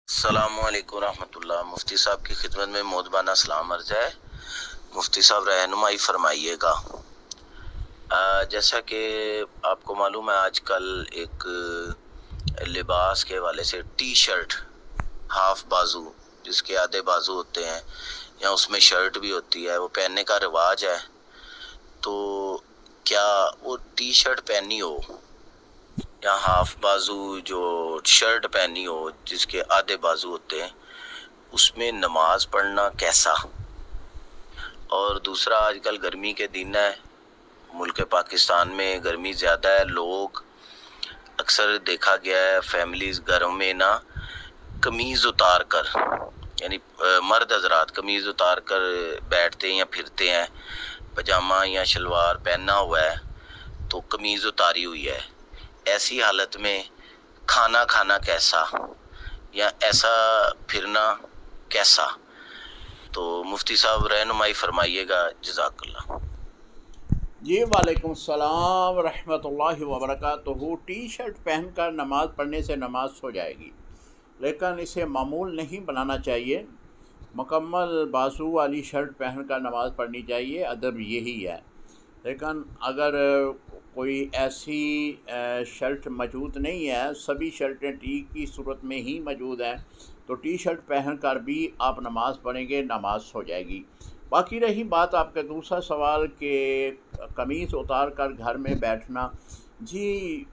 السلام علیکم ورحمۃ اللہ۔ مفتی صاحب کی خدمت میں مودبانہ سلام عرض ہے۔ مفتی صاحب رہنمائی فرمائیے گا۔ جیسا کہ آپ کو معلوم ہے آج کل ایک لباس کے حوالے سے ٹی شرٹ ہاف بازو جس کے آدھے بازو ہوتے ہیں یا اس میں شرٹ بھی ہوتی ہے وہ پہننے کا رواج ہے، تو کیا وہ ٹی شرٹ پہنی ہو یا ہاف بازو جو شرٹ پہنی ہو جس کے آدھے بازو ہوتے ہیں اس میں نماز پڑھنا کیسا؟ اور دوسرا، آج کل گرمی کے دن ہے، ملک پاکستان میں گرمی زیادہ ہے، لوگ اکثر دیکھا گیا ہے فیملیز گھروں میں نا قمیض اتار کر، یعنی مرد حضرات قمیض اتار کر بیٹھتے ہیں یا پھرتے ہیں، پجامہ یا شلوار پہنا ہوا ہے تو قمیض اتاری ہوئی ہے، ایسی حالت میں کھانا کھانا کیسا یا ایسا پھرنا کیسا؟ تو مفتی صاحب رہنمائی فرمائیے گا، جزاک اللہ۔ جی وعلیکم السلام ورحمۃ اللہ وبرکاتہ۔ ٹی شرٹ پہن کر نماز پڑھنے سے نماز ہو جائے گی، لیکن اسے معمول نہیں بنانا چاہیے۔ مکمل بازو والی شرٹ پہن کر نماز پڑھنی چاہیے، ادب یہی ہے۔ لیکن اگر کوئی ایسی شرٹ موجود نہیں ہے، سبھی شرٹیں ٹی کی صورت میں ہی موجود ہیں، تو ٹی شرٹ پہن کر بھی آپ نماز پڑھیں گے، نماز ہو جائے گی۔ باقی رہی بات آپ کا دوسرا سوال کہ قمیص اتار کر گھر میں بیٹھنا، جی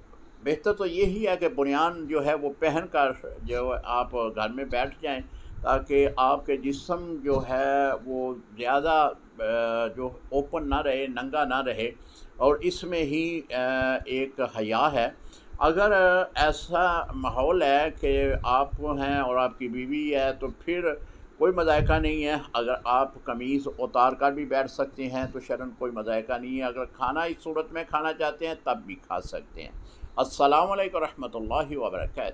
بہتر تو یہی ہے کہ بنیان جو ہے وہ پہن کر جو آپ گھر میں بیٹھ جائیں، تاکہ آپ کے جسم جو ہے وہ زیادہ جو اوپن نہ رہے، ننگا نہ رہے، اور اس میں ہی ایک حیا ہے۔ اگر ایسا ماحول ہے کہ آپ ہیں اور آپ کی بیوی ہے تو پھر کوئی مذائقہ نہیں ہے، اگر آپ قمیض اتار کر بھی بیٹھ سکتے ہیں تو شرعاً کوئی مذائقہ نہیں ہے۔ اگر کھانا اس صورت میں کھانا چاہتے ہیں تب بھی کھا سکتے ہیں۔ السلام علیکم ورحمۃ اللہ وبرکاتہ۔